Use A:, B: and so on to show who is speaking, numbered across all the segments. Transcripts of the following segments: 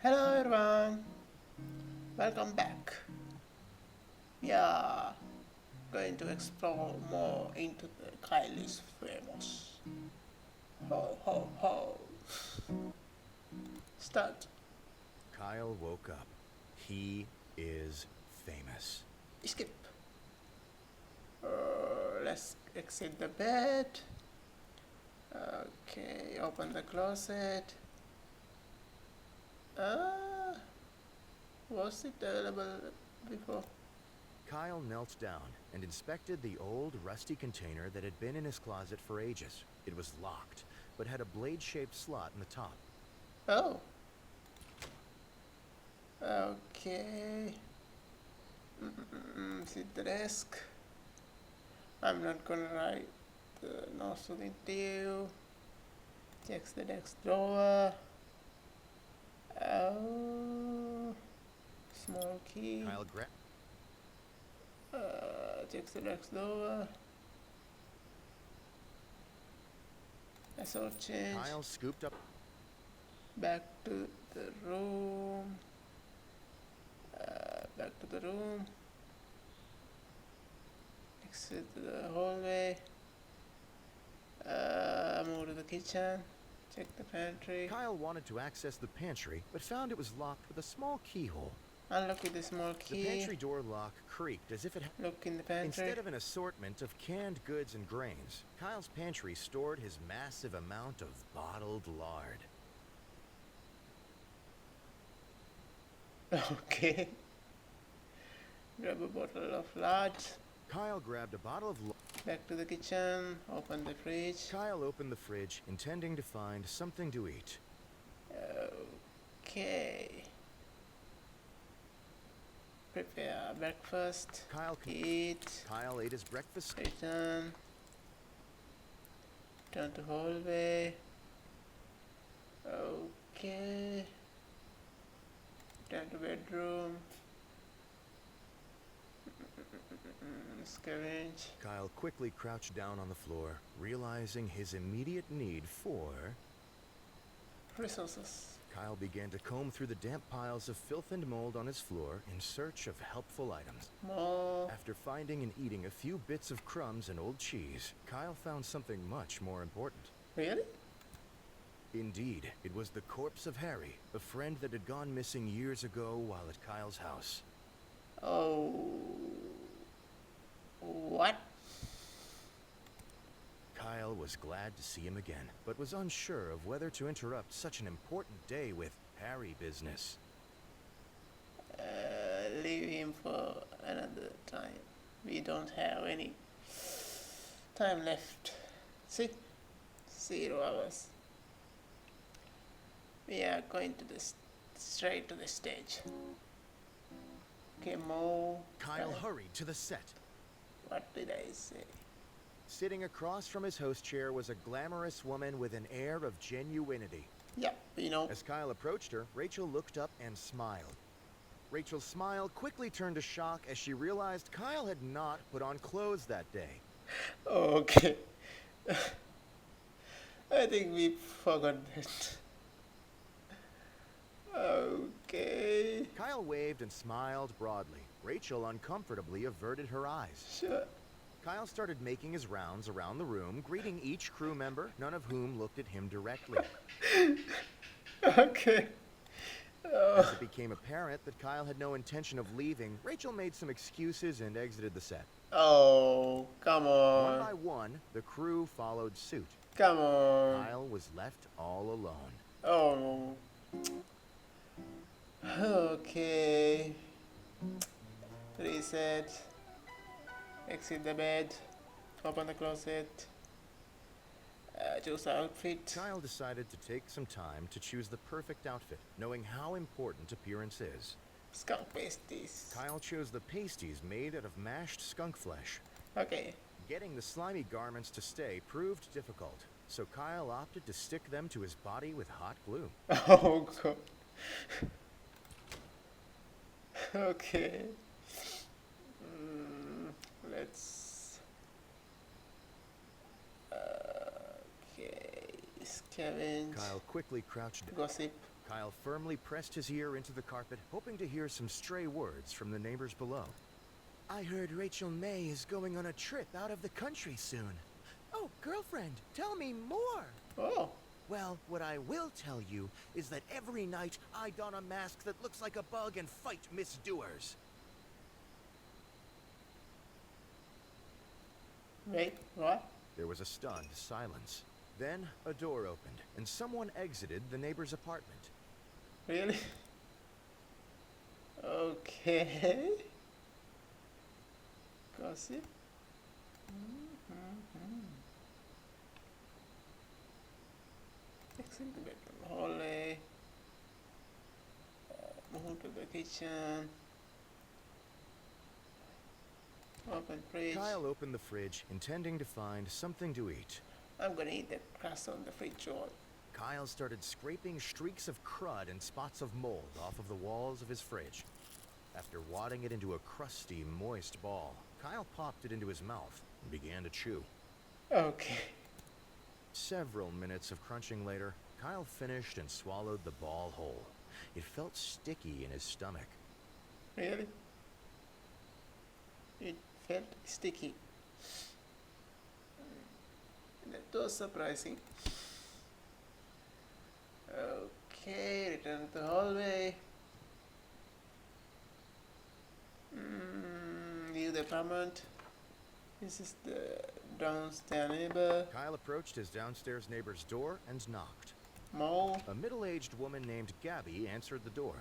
A: Hello everyone, welcome back. We are going to explore more into the Kylie's famous. Ho ho ho. Start.
B: Kyle woke up. He is famous.
A: Skip. Let's exit the bed. Okay, open the closet. Was it available before?
B: Kyle knelt down and inspected the old, rusty container that had been in his closet for ages. It was locked, but had a blade-shaped slot in the top.
A: Oh. Okay. See the desk. I'm not gonna write the notes to the interview. Checks the desk drawer. Oh, small key.
B: Kyle grabbed.
A: Checks the desk drawer. Password change.
B: Kyle scooped up.
A: Back to the room. Back to the room. Exit the hallway. Move to the kitchen. Check the pantry.
B: Kyle wanted to access the pantry, but found it was locked with a small keyhole.
A: Unlock with the small key.
B: The pantry door lock creaked as if it had.
A: Look in the pantry.
B: Instead of an assortment of canned goods and grains, Kyle's pantry stored his massive amount of bottled lard.
A: Okay. Grab a bottle of lard.
B: Kyle grabbed a bottle of lard.
A: Back to the kitchen. Open the fridge.
B: Kyle opened the fridge, intending to find something to eat.
A: Okay. Prepare breakfast. Eat.
B: Kyle ate his breakfast.
A: Return. Turn to hallway. Okay. Turn to bedroom. Scavenge.
B: Kyle quickly crouched down on the floor, realizing his immediate need for...
A: Resources.
B: Kyle began to comb through the damp piles of filth and mold on his floor in search of helpful items.
A: More.
B: After finding and eating a few bits of crumbs and old cheese, Kyle found something much more important.
A: Really?
B: Indeed, it was the corpse of Harry, a friend that had gone missing years ago while at Kyle's house.
A: Oh. What?
B: Kyle was glad to see him again, but was unsure of whether to interrupt such an important day with Harry business.
A: Leave him for another time. We don't have any time left. See? 0 hours. We are going to this straight to the stage. Okay, Mo.
B: Kyle hurried to the set.
A: What did I say?
B: Sitting across from his host chair was a glamorous woman with an air of genuinity.
A: Yep, you know.
B: As Kyle approached her, Rachel looked up and smiled. Rachel's smile quickly turned to shock as she realized Kyle had not put on clothes that day.
A: Okay. I think we forgot that. Okay.
B: Kyle waved and smiled broadly. Rachel uncomfortably averted her eyes.
A: Sure.
B: Kyle started making his rounds around the room, greeting each crew member, none of whom looked at him directly.
A: Okay.
B: As it became apparent that Kyle had no intention of leaving, Rachel made some excuses and exited the set.
A: Oh, come
B: One by
A: on.
B: one, the crew followed suit.
A: Come on.
B: Kyle was left all alone.
A: Oh. Okay. Reset. Exit the bed. Open the closet. Choose the outfit.
B: Kyle decided to take some time to choose the perfect outfit, knowing how important appearance is.
A: Skunk pasties.
B: Kyle chose the pasties made out of mashed skunk flesh.
A: Okay.
B: Getting the slimy garments to stay proved difficult, so Kyle opted to stick them to his body with hot glue.
A: Oh god. Okay. Let's. Okay. Scavenge.
B: Kyle quickly crouched.
A: Gossip.
B: Kyle firmly pressed his ear into the carpet, hoping to hear some stray words from the neighbors below. I heard Rachel May is going on a trip out of the country soon. Oh, girlfriend, tell me more.
A: Oh,
B: Well, what I will tell you is that every night I don a mask that looks like a bug and fight misdoers.
A: wait, what?
B: There was a stunned silence. Then a door opened, and someone exited the neighbor's apartment.
A: Really? Okay. Gossip. Exit the bedroom hallway. Move to the kitchen. Open fridge.
B: Kyle opened the fridge, intending to find something to eat.
A: I'm gonna eat that crust on the fridge wall.
B: Kyle started scraping streaks of crud and spots of mold off of the walls of his fridge. After wadding it into a crusty, moist ball, Kyle popped it into his mouth and began to chew.
A: Okay.
B: Several minutes of crunching later, Kyle finished and swallowed the ball whole. It felt sticky in his stomach.
A: Really? It felt sticky. That was surprising. Okay, return to the hallway. Leave the apartment. This is the downstairs neighbor.
B: Kyle approached his downstairs neighbor's door and knocked.
A: Mo.
B: A middle-aged woman named Gabby answered the door.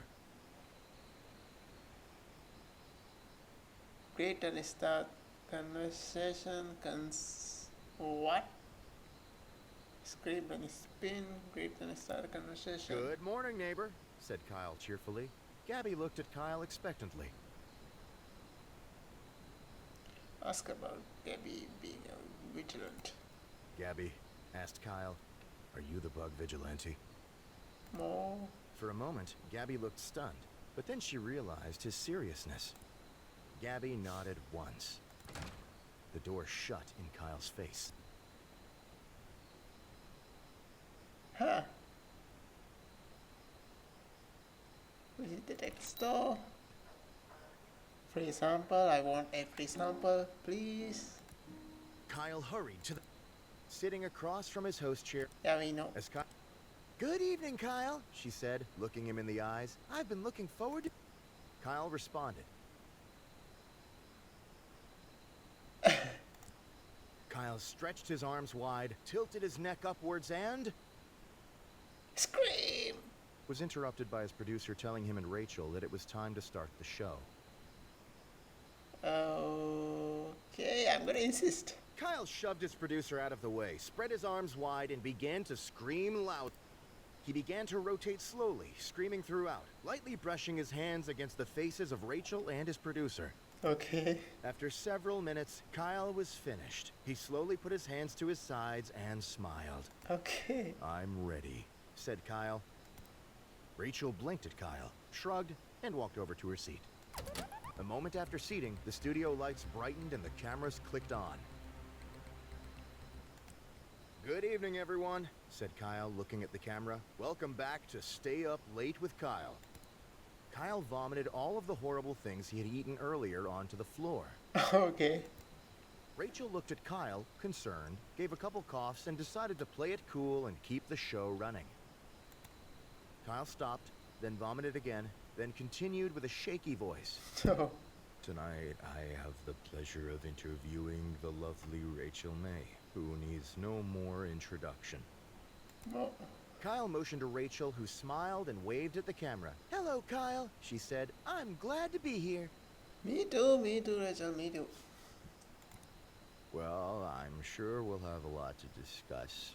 A: Great and start conversation. What? Scrape and spin. Great and start conversation.
B: Good morning, neighbor, said Kyle cheerfully. Gabby looked at Kyle expectantly.
A: Ask about Gabby being a vigilant.
B: Gabby asked Kyle, are you the bug vigilante?
A: Mo.
B: For a moment, Gabby looked stunned, but then she realized his seriousness. Gabby nodded once. The door shut in Kyle's face.
A: Huh. Visit the tech store. Free sample. I want a free sample, please.
B: Kyle hurried to the... Sitting across from his host chair
A: Yeah, we know.
B: as Kyle... Good evening, Kyle, she said, looking him in the eyes. I've been looking forward to... Kyle responded. Kyle stretched his arms wide, tilted his neck upwards, and...
A: Scream!
B: was interrupted by his producer telling him and Rachel that it was time to start the show.
A: Okay, I'm gonna insist.
B: Kyle shoved his producer out of the way, spread his arms wide, and began to scream loud. He began to rotate slowly, screaming throughout, lightly brushing his hands against the faces of Rachel and his producer.
A: Okay.
B: After several minutes, Kyle was finished. He slowly put his hands to his sides and smiled.
A: Okay.
B: I'm ready, said Kyle. Rachel blinked at Kyle, shrugged, and walked over to her seat. A moment after seating, the studio lights brightened and the cameras clicked on. Good evening, everyone, said Kyle, looking at the camera. Welcome back to Stay Up Late with Kyle. Kyle vomited all of the horrible things he had eaten earlier onto the floor.
A: Okay.
B: Rachel looked at Kyle, concerned, gave a couple coughs, and decided to play it cool and keep the show running. Kyle stopped, then vomited again, then continued with a shaky voice.
A: So,
B: Tonight, I have the pleasure of interviewing the lovely Rachel May, who needs no more introduction.
A: Mo.
B: Kyle motioned to Rachel, who smiled and waved at the camera. Hello, Kyle, she said. I'm glad to be here.
A: Me too, Rachel, me too.
B: Well, I'm sure we'll have a lot to discuss.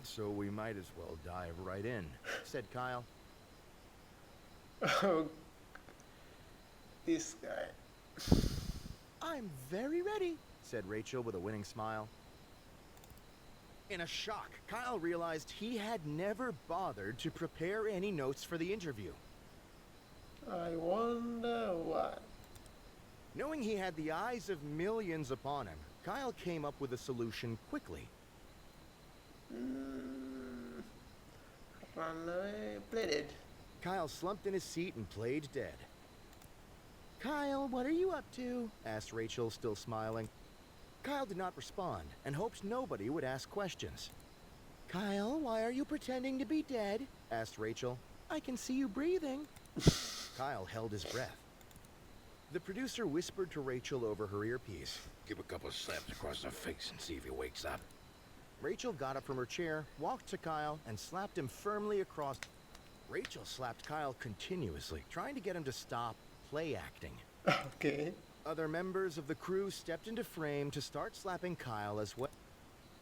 B: So we might as well dive right in, said Kyle.
A: Oh, this guy.
B: I'm very ready, said Rachel with a winning smile. In a shock, Kyle realized he had never bothered to prepare any notes for the interview.
A: I wonder what.
B: Knowing he had the eyes of millions upon him, Kyle came up with a solution quickly.
A: Run away. Play dead.
B: Kyle slumped in his seat and played dead. Kyle, what are you up to? Asked Rachel, still smiling. Kyle did not respond and hoped nobody would ask questions. Kyle, why are you pretending to be dead? Asked Rachel. I can see you breathing. Kyle held his breath. The producer whispered to Rachel over her earpiece.
C: Give a couple slaps across the face and see if he wakes up.
B: Rachel got up from her chair, walked to Kyle, and slapped him firmly across. Rachel slapped Kyle continuously, trying to get him to stop play acting.
A: Okay.
B: Other members of the crew stepped into frame to start slapping Kyle as well.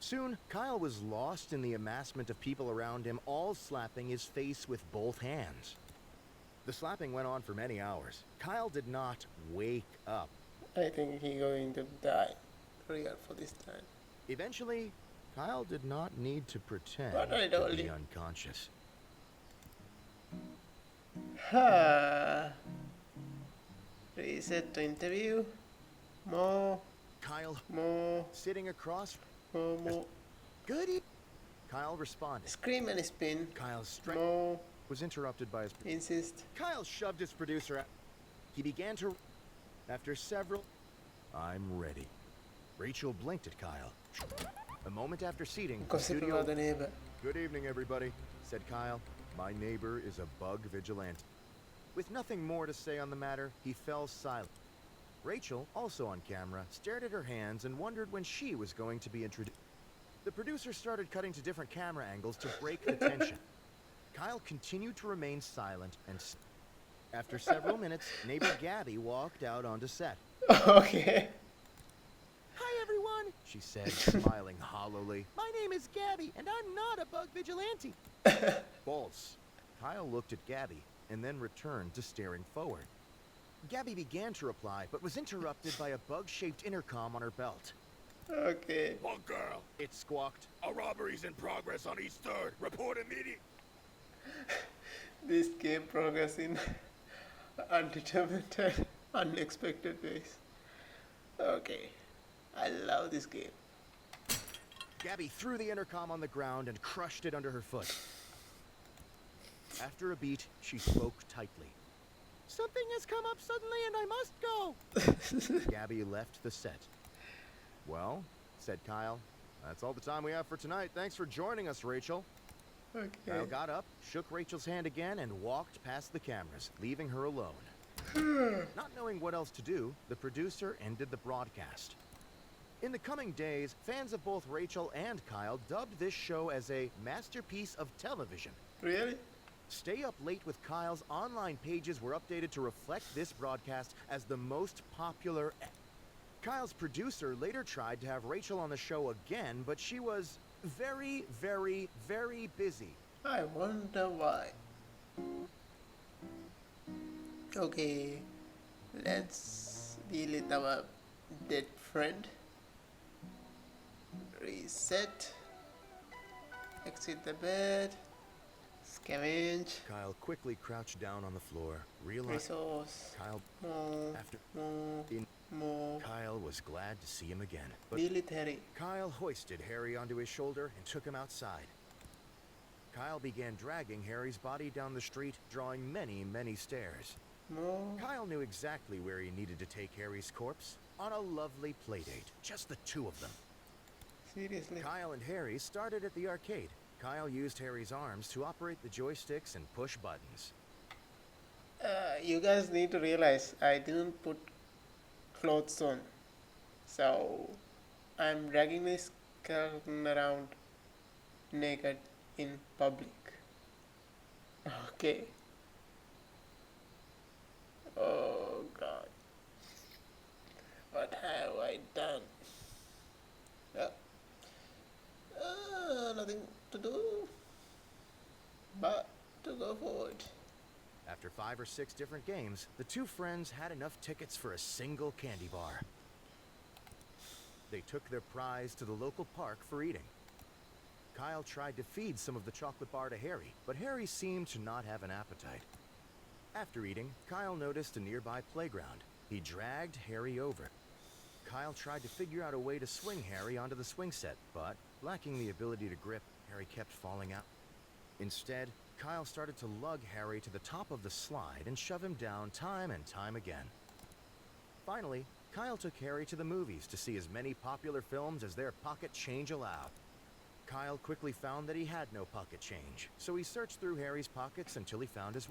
B: Soon, Kyle was lost in the amassment of people around him, all slapping his face with both hands. The slapping went on for many hours. Kyle did not wake up.
A: I think he's going to die. Real for this time.
B: Eventually, Kyle did not need to pretend
A: What I
B: to
A: told
B: be
A: you.
B: unconscious.
A: Ha. Reset to interview. More.
B: Kyle,
A: More.
B: sitting across.
A: More.
B: Goody. Kyle responded.
A: Scream and spin.
B: Kyle's strength
A: More.
B: was interrupted by his.
A: Insist.
B: Kyle shoved his producer out. He began to. After several. I'm ready. Rachel blinked at Kyle. A moment after seating, the
A: Gossip
B: studio.
A: about the neighbor.
B: Good evening, everybody, said Kyle. My neighbor is a bug vigilante. With nothing more to say on the matter, he fell silent. Rachel, also on camera, stared at her hands and wondered when she was going to be introduced. The producer started cutting to different camera angles to break the tension. Kyle continued to remain silent and after several minutes, neighbor Gabby walked out onto set.
A: Okay.
B: Hi, everyone, she said, smiling hollowly. My name is Gabby, and I'm not a bug vigilante. False. Kyle looked at Gabby and then returned to staring forward. Gabby began to reply, but was interrupted by a bug-shaped intercom on her belt.
A: Okay.
C: Bug girl,
B: It squawked.
C: a robbery's in progress on East 3rd. Report immediately.
A: This game progress in undetermined and unexpected ways. Okay. I love this game.
B: Gabby threw the intercom on the ground and crushed it under her foot. After a beat, she spoke tightly. Something has come up suddenly and I must go. Gabby left the set. Well, said Kyle, that's all the time we have for tonight. Thanks for joining us, Rachel.
A: Okay.
B: Kyle got up, shook Rachel's hand again, and walked past the cameras, leaving her alone. Not knowing what else to do, the producer ended the broadcast. In the coming days, fans of both Rachel and Kyle dubbed this show as a masterpiece of television.
A: Really?
B: Stay Up Late with Kyle's online pages were updated to reflect this broadcast as the most popular. Kyle's producer later tried to have Rachel on the show again, but she was very, very, very busy.
A: I wonder why. Okay. Let's deal with our dead friend. Reset. Exit the bed. Scavenge.
B: Kyle quickly crouched down on the floor, realized
A: Resource.
B: Kyle
A: More.
B: after
A: More.
B: in
A: More.
B: Kyle was glad to see him again. But
A: Deal with Harry.
B: Kyle hoisted Harry onto his shoulder and took him outside. Kyle began dragging Harry's body down the street, drawing many, many stairs.
A: More.
B: Kyle knew exactly where he needed to take Harry's corpse, on a lovely playdate, just the two of them.
A: Seriously.
B: Kyle and Harry started at the arcade. Kyle used Harry's arms to operate the joysticks and push buttons.
A: You guys need to realize I didn't put clothes on. So I'm dragging this skeleton around naked in public. Okay. Oh god. What have I done? Nothing to do but to go forward.
B: After 5 or 6 different games, the two friends had enough tickets for a single candy bar. They took their prize to the local park for eating. Kyle tried to feed some of the chocolate bar to Harry, but Harry seemed to not have an appetite. After eating, Kyle noticed a nearby playground. He dragged Harry over. Kyle tried to figure out a way to swing Harry onto the swing set, but lacking the ability to grip, Harry kept falling out. Instead, Kyle started to lug Harry to the top of the slide and shove him down time and time again. Finally, Kyle took Harry to the movies to see as many popular films as their pocket change allowed. Kyle quickly found that he had no pocket change, so he searched through Harry's pockets until he found his...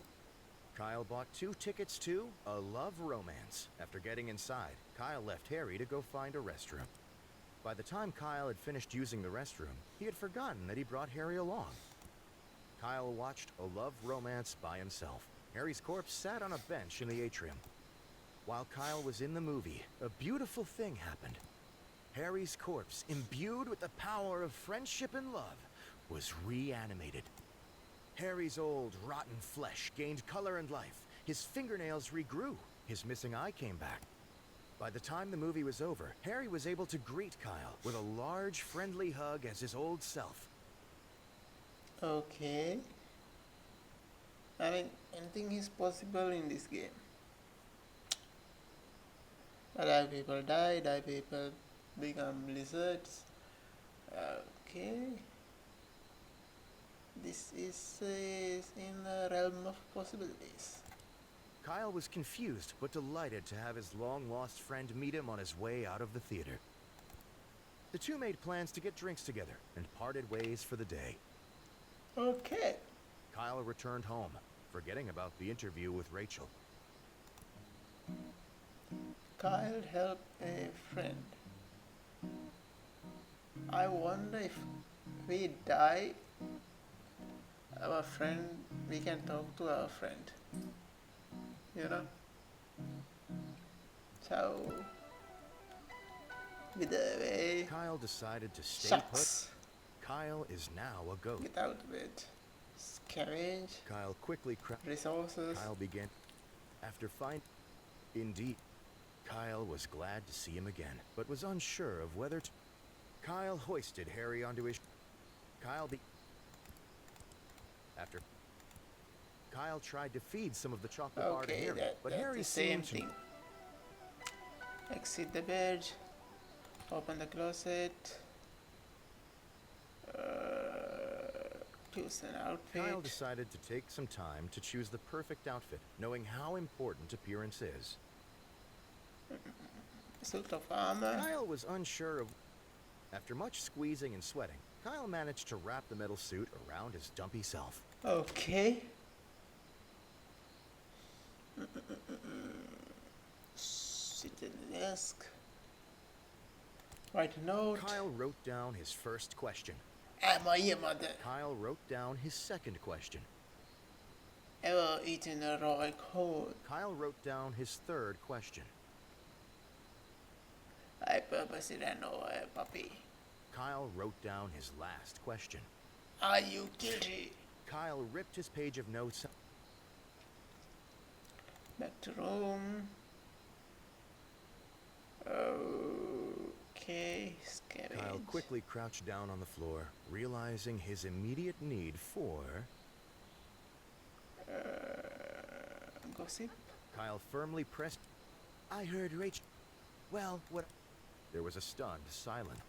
B: Kyle bought 2 tickets to A Love Romance. After getting inside, Kyle left Harry to go find a restroom. By the time Kyle had finished using the restroom, he had forgotten that he brought Harry along. Kyle watched A Love Romance by himself. Harry's corpse sat on a bench in the atrium. While Kyle was in the movie, a beautiful thing happened. Harry's corpse, imbued with the power of friendship and love, was reanimated. Harry's old, rotten flesh gained color and life. His fingernails regrew. His missing eye came back. By the time the movie was over, Harry was able to greet Kyle with a large, friendly hug as his old self.
A: Okay. I mean, anything is possible in this game. Die people die people become lizards. Okay. This is in the realm of possibilities.
B: Kyle was confused, but delighted to have his long-lost friend meet him on his way out of the theater. The two made plans to get drinks together and parted ways for the day.
A: Okay.
B: Kyle returned home, forgetting about the interview with Rachel.
A: Kyle helped a friend. I wonder if we die, our friend, we can talk to our friend. You know? So, with the way,
B: Kyle decided to stay
A: shucks,
B: put. Kyle is now a ghost.
A: get out of it. Scavenge,
B: Kyle quickly
A: resources.
B: Kyle began. After Indeed, Kyle was glad to see him again, but was unsure of whether to... Kyle hoisted Harry onto his... After... Kyle tried to feed some of the chocolate bar to
A: Okay,
B: Harry, but
A: that's
B: Harry
A: the same
B: seemed to...
A: thing. Exit the bed, open the closet, choose an outfit.
B: Kyle decided to take some time to choose the perfect outfit, knowing how important appearance is.
A: Suit of armor.
B: Kyle was unsure of... After much squeezing and sweating, Kyle managed to wrap the metal suit around his dumpy self.
A: Okay. Sit at the desk. Write a note.
B: Kyle wrote down his first question.
A: Am I your mother?
B: Kyle wrote down his second question.
A: Ever eaten a raw egg whole?
B: Kyle wrote down his third question.
A: I purposely ran over a puppy.
B: Kyle wrote down his last question.
A: Are you guilty?
B: Kyle ripped his page of notes.
A: Back to room. Okay, scavenge.
B: Kyle quickly crouched down on the floor, realizing his immediate need for...
A: Gossip.
B: Kyle firmly pressed... I heard Rachel... Well, what... There was a stunned silence.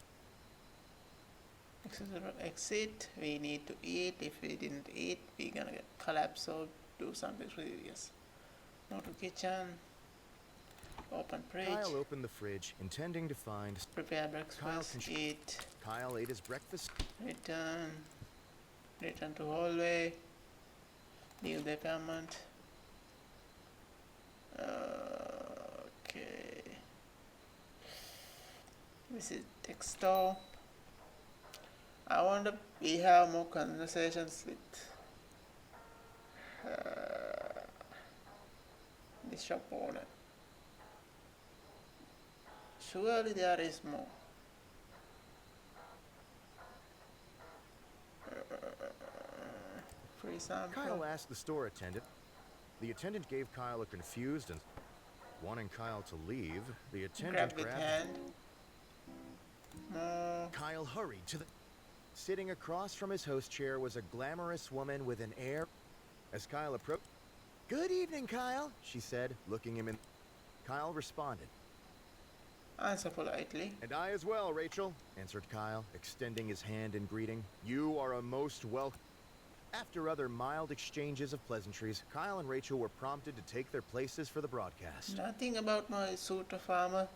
A: Exit. We need to eat. If we didn't eat, we're gonna get collapse or do something serious. Go to kitchen. Open fridge.
B: Kyle opened the fridge, intending to find...
A: Prepare breakfast. Eat.
B: Kyle ate his breakfast.
A: Return. Return to hallway. Leave the apartment. Okay. Visit tech store. I wonder we have more conversations with the shop owner. Surely there is more. Free sample.
B: Kyle asked the store attendant. The attendant gave Kyle a confused and... Wanting Kyle to leave, the attendant
A: Grab with
B: grabbed...
A: hand. More.
B: Kyle hurried to the... Sitting across from his host chair was a glamorous woman with an air... As Kyle approached... Good evening, Kyle, she said, looking him in... Kyle responded.
A: Answer politely.
B: And I as well, Rachel, answered Kyle, extending his hand in greeting. You are a most welcome... After other mild exchanges of pleasantries, Kyle and Rachel were prompted to take their places for the broadcast.
A: Nothing about my suit of armor.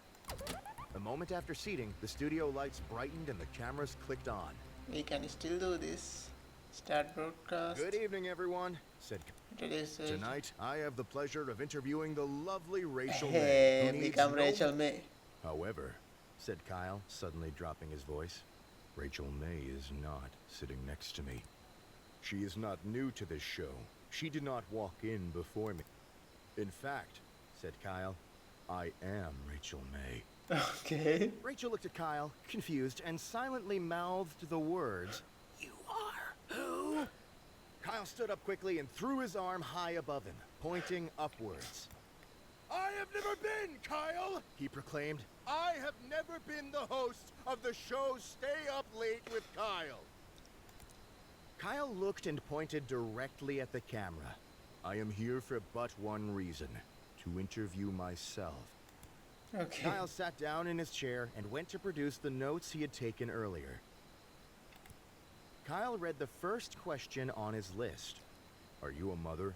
B: A moment after seating, the studio lights brightened and the cameras clicked on.
A: We can still do this. Start broadcast.
B: Good evening, everyone, said
A: Introduce Rachel.
B: Tonight, I have the pleasure of interviewing the lovely Rachel May,
A: Hey,
B: who needs
A: become
B: no-
A: Rachel May.
B: However, said Kyle, suddenly dropping his voice, Rachel May is not sitting next to me. She is not new to this show. She did not walk in before me. In fact, said Kyle, I am Rachel May.
A: Okay.
B: Rachel looked at Kyle, confused, and silently mouthed the words, You are who? Kyle stood up quickly and threw his arm high above him, pointing upwards. I have never been, Kyle, he proclaimed. I have never been the host of the show Stay Up Late with Kyle. Kyle looked and pointed directly at the camera. I am here for but one reason, to interview myself.
A: Okay.
B: Kyle sat down in his chair and went to produce the notes he had taken earlier. Kyle read the first question on his list. Are you a mother?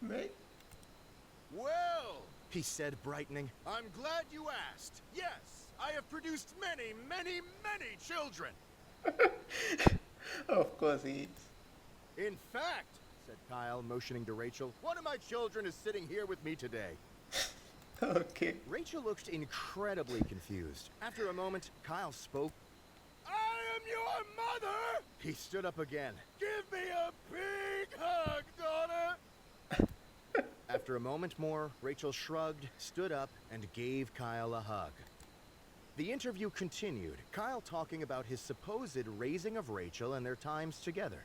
A: May.
C: Well,
B: He said, brightening.
C: I'm glad you asked. Yes, I have produced many, many, many children.
A: Of course he is.
B: In fact, said Kyle, motioning to Rachel, one of my children is sitting here with me today.
A: Okay.
B: Rachel looked incredibly confused. After a moment, Kyle spoke.
C: I am your mother.
B: He stood up again.
C: Give me a big hug, daughter.
B: After a moment more, Rachel shrugged, stood up, and gave Kyle a hug. The interview continued, Kyle talking about his supposed raising of Rachel and their times together.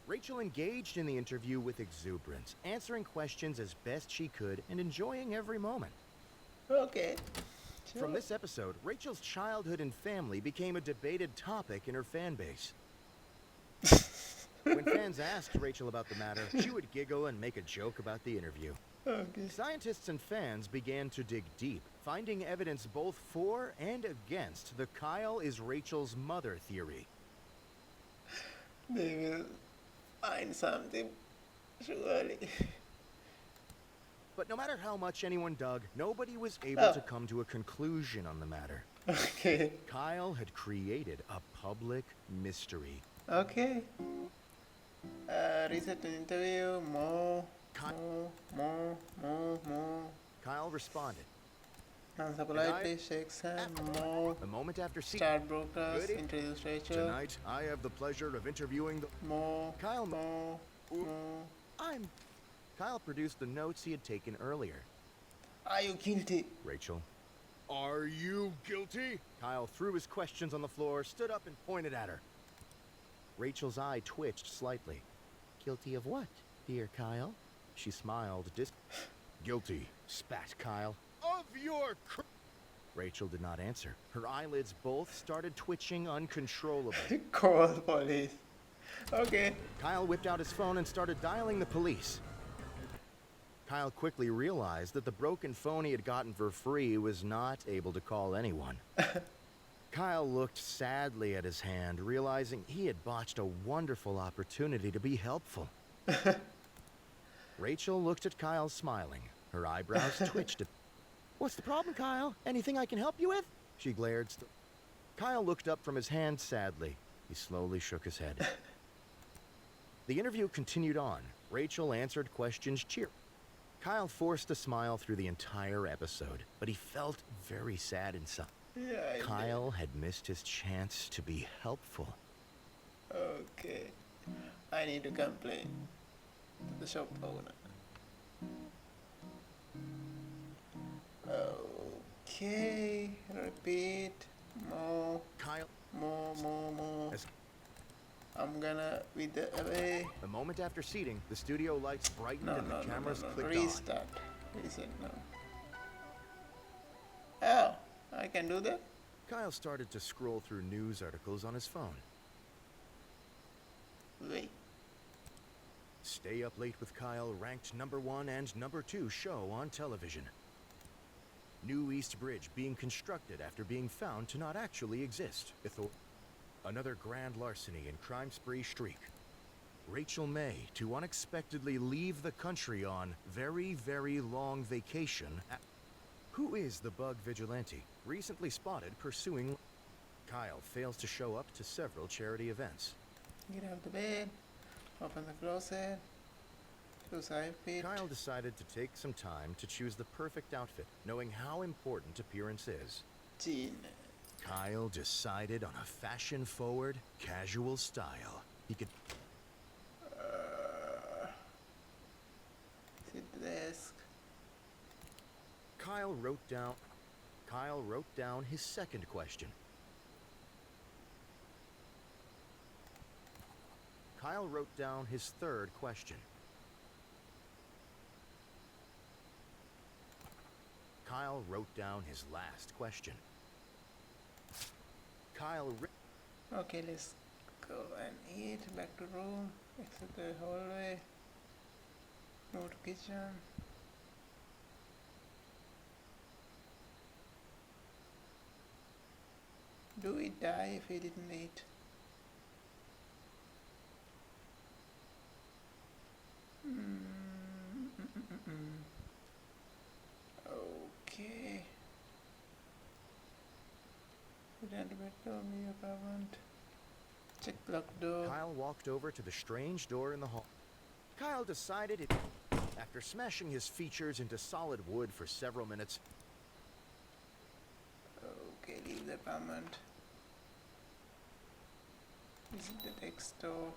B: Rachel engaged in the interview with exuberance, answering questions as best she could and enjoying every moment.
A: Okay.
B: From
A: Sure.
B: this episode, Rachel's childhood and family became a debated topic in her fan base. When fans asked Rachel about the matter, she would giggle and make a joke about the interview.
A: Okay.
B: Scientists and fans began to dig deep, finding evidence both for and against the Kyle is Rachel's mother theory.
A: They will find something. Surely.
B: But no matter how much anyone dug, nobody was able
A: Oh.
B: to come to a conclusion on the matter.
A: Okay.
B: Kyle had created a public mystery.
A: Okay. Reset the interview. More.
B: Cut.
A: More.
B: Kyle responded.
A: Answer
B: I-
A: politely. Shakes hand. More.
B: A moment after seeing
A: Start broadcast.
B: Good.
A: Introduce Rachel.
B: Tonight, I have the pleasure of interviewing the
A: More.
B: Kyle.
A: More.
B: Ooh.
A: More.
B: Kyle produced the notes he had taken earlier.
A: Are you guilty?
B: Rachel.
C: Are you guilty?
B: Kyle threw his questions on the floor, stood up, and pointed at her. Rachel's eye twitched slightly. Guilty of what, dear Kyle? She smiled. Guilty, spat Kyle.
C: Of your
B: Rachel did not answer. Her eyelids both started twitching uncontrollably.
A: Call police. Okay.
B: Kyle whipped out his phone and started dialing the police. Kyle quickly realized that the broken phone he had gotten for free was not able to call anyone. Kyle looked sadly at his hand, realizing he had botched a wonderful opportunity to be helpful. Rachel looked at Kyle smiling. Her eyebrows twitched. What's the problem, Kyle? Anything I can help you with? She glared. Kyle looked up from his hand sadly. He slowly shook his head. The interview continued on. Rachel answered questions cheerfully. Kyle forced a smile through the entire episode, but he felt very sad inside.
A: Yeah. I did.
B: Kyle had missed his chance to be helpful.
A: Okay. I need to complain to the shop owner. Okay. Repeat. More.
B: Kyle,
A: More.
B: As-
A: I'm gonna with the away.
B: a moment after seating, the studio lights brightened
A: No,
B: and the cameras clicked on.
A: Restart. Reset now. Oh, I can do that?
B: Kyle started to scroll through news articles on his phone.
A: Wait.
B: Stay Up Late with Kyle ranked #1 and #2 show on television. New East Bridge being constructed after being found to not actually exist. Another grand larceny and crime spree streak. Rachel May to unexpectedly leave the country on very, very long vacation. Who is the bug vigilante recently spotted pursuing? Kyle fails to show up to several charity events.
A: Get out of the bed, open the closet, choose outfit.
B: Kyle decided to take some time to choose the perfect outfit, knowing how important appearance is.
A: Jean.
B: Kyle decided on a fashion-forward, casual style. He could
A: Sit at the desk.
B: Kyle wrote down his second question. Kyle wrote down his third question. Kyle wrote down his last question.
A: Okay, let's go and eat. Back to room. Exit the hallway. Go to kitchen. Do we die if we didn't eat? Okay. Return to bedroom, new apartment. Check locked door.
B: Kyle walked over to the strange door in the hall. Kyle decided after smashing his features into solid wood for several minutes.
A: Okay, leave the apartment. Visit the next door.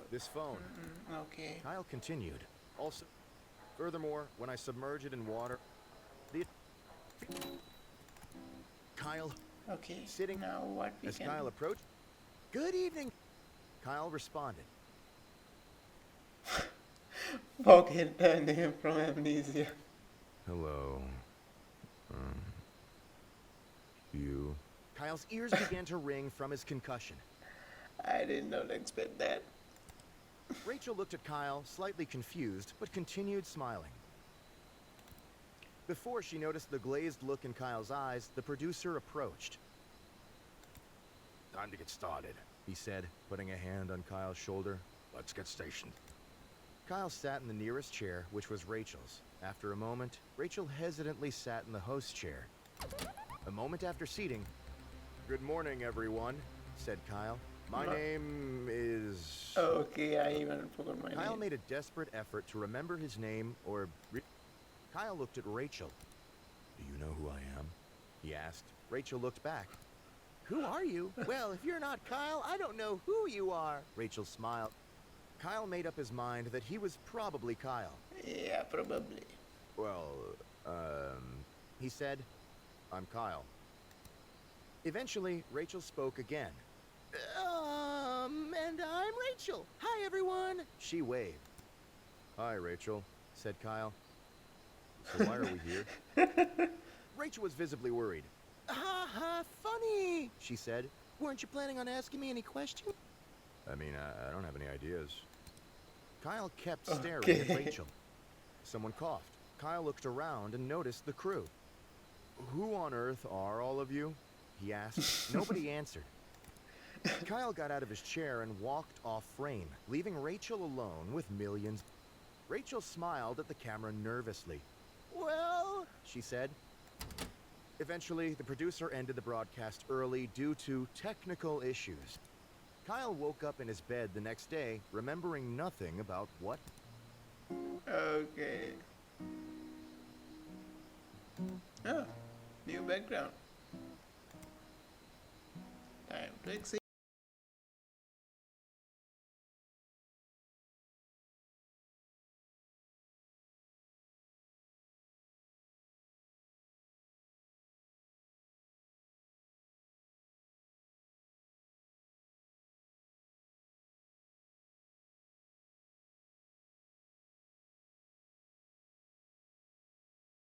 B: This phone.
A: Okay.
B: Kyle continued. Also, furthermore, when I submerge it in water, Kyle,
A: Okay.
B: sitting
A: now what we
B: as
A: can
B: Kyle approached. Good evening. Kyle responded.
A: forget the name from Amnesia.
B: Hello. You. Kyle's ears began to ring from his concussion.
A: I did not expect that.
B: Rachel looked at Kyle, slightly confused, but continued smiling. Before she noticed the glazed look in Kyle's eyes, the producer approached.
C: Time to get started.
B: He said, putting a hand on Kyle's shoulder.
C: Let's get stationed.
B: Kyle sat in the nearest chair, which was Rachel's. After a moment, Rachel hesitantly sat in the host chair. A moment after seating, "Good morning, everyone," said Kyle. My name is...
A: Okay, I even forgot my
B: Kyle
A: name.
B: made a desperate effort to remember his name or... Kyle looked at Rachel. Do you know who I am? He asked. Rachel looked back. Who are you? Well, if you're not Kyle, I don't know who you are. Rachel smiled. Kyle made up his mind that he was probably Kyle.
A: Yeah, probably.
B: Well, he said, I'm Kyle. Eventually, Rachel spoke again. And I'm Rachel. Hi, everyone. She waved. Hi, Rachel, said Kyle. So why are we here? Rachel was visibly worried. Ha ha, funny, she said. Weren't you planning on asking me any questions? I mean, I don't have any ideas. Kyle kept staring at Rachel. Someone coughed. Kyle looked around and noticed the crew. Who on earth are all of you? He asked. Nobody answered. Kyle got out of his chair and walked off frame, leaving Rachel alone with millions. Rachel smiled at the camera nervously. Well, she said. Eventually, the producer ended the broadcast early due to technical issues. Kyle woke up in his bed the next day, remembering nothing about what.
A: Okay. Oh, new background. Time to exit.